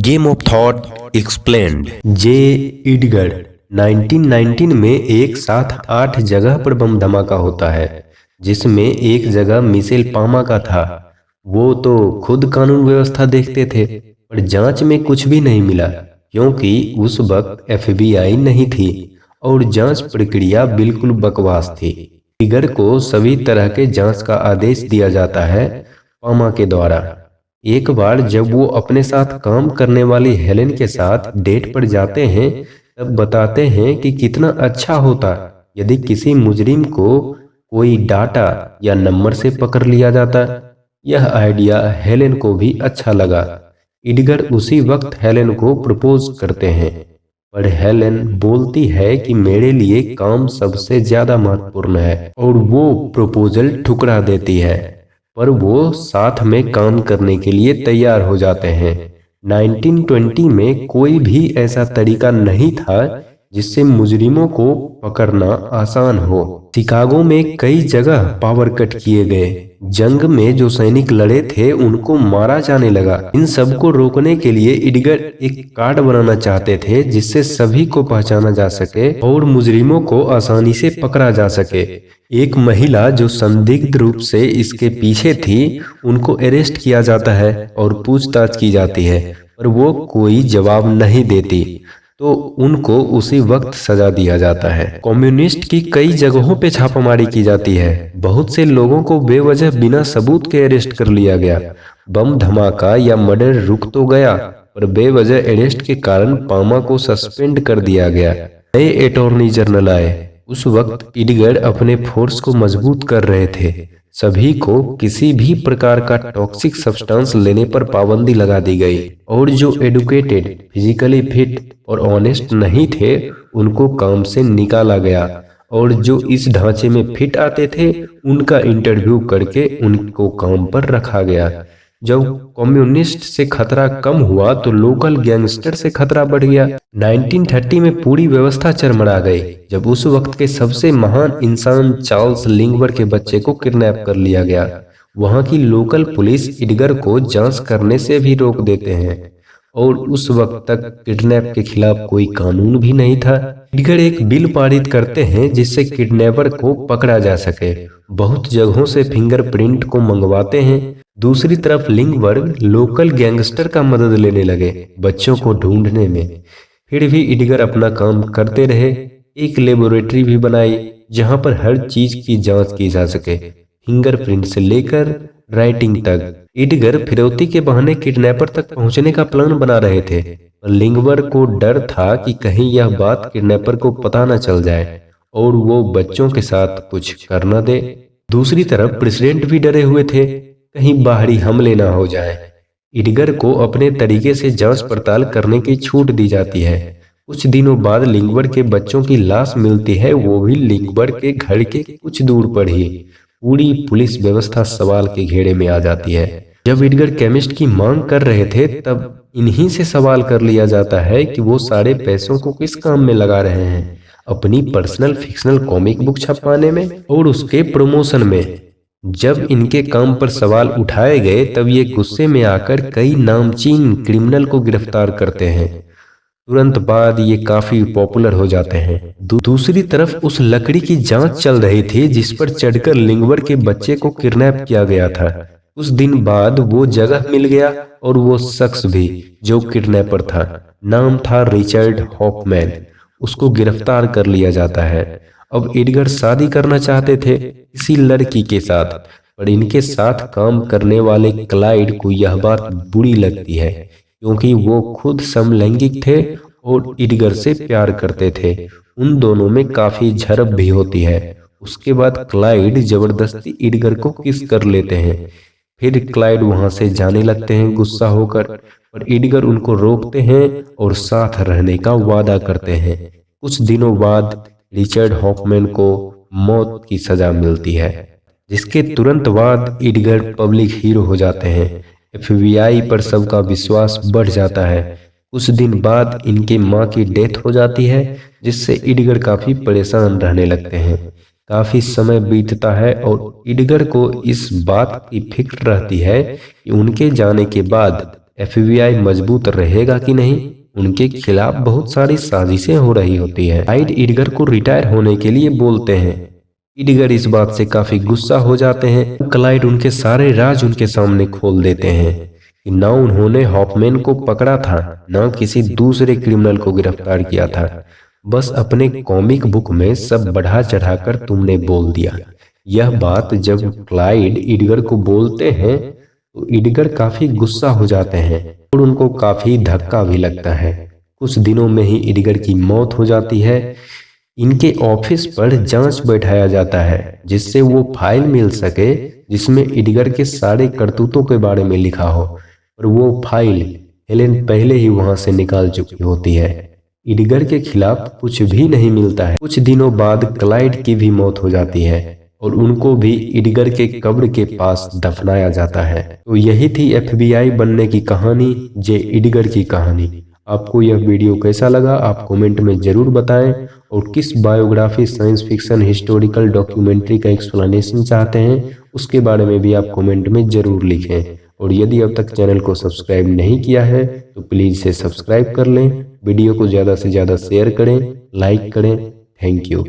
Game of thought explained. J Edgar 1919 में एक साथ 8 जगह पर बम धमाका होता है, जिसमें एक जगह मिशेल पामा का था। वो तो खुद कानून व्यवस्था देखते थे, पर जांच में कुछ भी नहीं मिला, क्योंकि उस वक्त FBI नहीं थी और जांच प्रक्रिया बिल्कुल बकवास थी। इडगर को सभी तरह के जांच का आदेश दिया जाता है पामा के द्वारा। एक बार जब वो अपने साथ काम करने वाली हेलेन के साथ डेट पर जाते हैं, तब बताते हैं कि कितना अच्छा होता यदि किसी मुजरिम को कोई डाटा या नंबर से पकड़ लिया जाता। यह आइडिया हेलेन को भी अच्छा लगा। इडगर उसी वक्त हेलेन को प्रपोज करते हैं, पर हेलेन बोलती है कि मेरे लिए काम सबसे ज्यादा महत्वपूर्ण है और वो प्रपोजल ठुकरा देती है। पर वो साथ में काम करने के लिए तैयार हो जाते हैं। 1920 में कोई भी ऐसा तरीका नहीं था जिससे मुजरिमों को पकड़ना आसान हो। शिकागो में कई जगह पावर कट किए गए। जंग में जो सैनिक लड़े थे उनको मारा जाने लगा। इन सब को रोकने के लिए इडगर एक कार्ड बनाना चाहते थे जिससे सभी को पहचाना जा सके और मुजरिमों को आसानी से पकड़ा जा सके। एक महिला जो संदिग्ध रूप से इसके पीछे थी, उनको अरेस्ट किया जाता है और पूछताछ की जाती है, पर वो कोई जवाब नहीं देती, तो उनको उसी वक्त सजा दिया जाता है। कम्युनिस्ट की कई जगहों पे छापामारी की जाती है। बहुत से लोगों को बेवजह बिना सबूत के अरेस्ट कर लिया गया। बम धमाका या मर्डर रुक तो गया, पर बेवजह अरेस्ट के कारण पामा को सस्पेंड कर दिया गया। नए अटॉर्नी जनरल आए। उस वक्त इडगर अपने फोर्स को मजबूत कर रहे थे। सभी को किसी भी प्रकार का टॉक्सिक सब्सटेंस लेने पर पाबंदी लगा दी गई और जो एडुकेटेड, फिजिकली फिट और ऑनेस्ट नहीं थे उनको काम से निकाला गया और जो इस ढांचे में फिट आते थे उनका इंटरव्यू करके उनको काम पर रखा गया। जब कम्युनिस्ट से खतरा कम हुआ तो लोकल गैंगस्टर से खतरा बढ़ गया। 1930 में पूरी व्यवस्था चरमरा गई जब उस वक्त के सबसे महान इंसान चार्ल्स लिंगवर के बच्चे को किडनैप कर लिया गया। वहां की लोकल पुलिस इडगर को जांच करने से भी रोक देते हैं और उस वक्त तक किडनैप के खिलाफ कोई कानून भी नहीं था। इडगर एक बिल पारित करते हैं जिससे किडनैपर को पकड़ा जा सके। बहुत जगहों से फिंगरप्रिंट को मंगवाते हैं। दूसरी तरफ लिंगवर्ग लोकल गैंगस्टर का मदद लेने लगे बच्चों को ढूंढने में। फिर भी इडगर अपना काम करते रहे। एक लेबोरेटरी भी बनाई जहां पर हर चीज की जांच की जा सके, फिंगरप्रिंट से लेकर राइटिंग तक। इडगर फिरौती के बहाने किडनैपर तक पहुंचने का प्लान बना रहे थे। लिंगवर को डर था कि कहीं यह बात किडनैपर को पता न चल जाए और वो बच्चों के साथ कुछ कर न दे। दूसरी तरफ प्रेसिडेंट भी डरे हुए थे, कहीं बाहरी हमले ना हो जाए। इडगर को अपने तरीके से जांच पड़ताल करने की छूट दी जाती है। कुछ दिनों बाद लिंगवर के बच्चों की लाश मिलती है, वो भी लिंगवर के घर के कुछ दूर पर ही। पूरी पुलिस व्यवस्था सवाल के घेरे में आ जाती है। जब इडगर केमिस्ट की मांग कर रहे थे तब इन्हीं से सवाल कर लिया जाता है कि वो सारे पैसों को किस काम में लगा रहे हैं, अपनी पर्सनल फिक्शनल कॉमिक बुक छपवाने में और उसके प्रमोशन में। जब इनके काम पर सवाल उठाए गए तब ये गुस्से में आकर कई नामचीन क्रिमिनल को गिरफ्तार करते हैं। तुरंत बाद ये काफी पॉपुलर हो जाते हैं। दूसरी तरफ उस लकड़ी की जांच चल रही थी जिस पर चढ़कर लिंगवर के बच्चे को किडनैप किया गया था। कुछ दिन बाद वो जगह मिल गया और वो शख्स भी जो किडनैपर था, नाम था रिचर्ड हॉफमैन। उसको गिरफ्तार कर लिया जाता है। अब इडगर शादी करना चाहते थे किसी लड़की के साथ, पर इनके साथ काम करने वाले क्लाइड को यह बात बुरी लगती है क्योंकि वो खुद समलैंगिक थे और इडगर से प्यार करते थे। उन दोनों में काफी झड़प भी होती है। उसके बाद क्लाइड जबरदस्ती इडगर को किस कर लेते हैं। फिर क्लाइड वहां से जाने लगते हैं गुस्सा होकर, पर इडगर उनको रोकते हैं और साथ रहने का वादा करते हैं। कुछ दिनों बाद रिचर्ड हॉफमैन को मौत की सजा मिलती है, जिसके तुरंत बाद इडगर पब्लिक हीरो हो जाते हैं। FBI पर सबका विश्वास बढ़ जाता है। कुछ दिन बाद इनके माँ की डेथ हो जाती है, जिससे इडगर काफी परेशान रहने लगते हैं। काफी समय बीतता है और इडगर को इस बात की फिक्र रहती है कि उनके जाने के बाद एफबीआई मजबूत रहेगा कि नहीं। उनके खिलाफ बहुत सारी साजिशें हो रही होती है। क्लाइड एडगर को रिटायर होने के लिए बोलते हैं। एडगर इस बात से काफी गुस्सा हो जाते हैं। क्लाइड उनके सारे राज उनके सामने खोल देते हैं कि ना उन्होंने हॉफमैन को पकड़ा था, ना किसी दूसरे क्रिमिनल को गिरफ्तार किया था। बस अपने कॉमिक बुक में सब बढ़ा चढ़ाकर तुमने बोल दिया। यह बात जब क्लाइड एडगर को बोलते हैं तो एडगर काफी गुस्सा हो जाते हैं और उनको काफी धक्का भी लगता है। कुछ दिनों में ही एडगर की मौत हो जाती है। इनके ऑफिस पर जांच बैठाया जाता है जिससे वो फाइल मिल सके जिसमें एडगर के सारे करतूतों के बारे में लिखा हो, और वो फाइल हेलेन पहले ही वहां से निकाल चुकी होती है। एडगर के खिलाफ कुछ भी नहीं मिलता है। कुछ दिनों बाद क्लाइड की भी मौत हो जाती है और उनको भी एडगर के कब्र के पास दफनाया जाता है। तो यही थी एफबीआई बनने की कहानी, जे एडगर की कहानी। आपको यह वीडियो कैसा लगा आप कमेंट में जरूर बताएं, और किस biography, science fiction, historical documentary का एक्सप्लेनेशन चाहते हैं उसके बारे में भी आप कमेंट में जरूर लिखें। और यदि अब तक चैनल को सब्सक्राइब नहीं किया है तो प्लीज इसे सब्सक्राइब कर लें। वीडियो को ज्यादा से ज्यादा शेयर करें, लाइक करें। Thank you.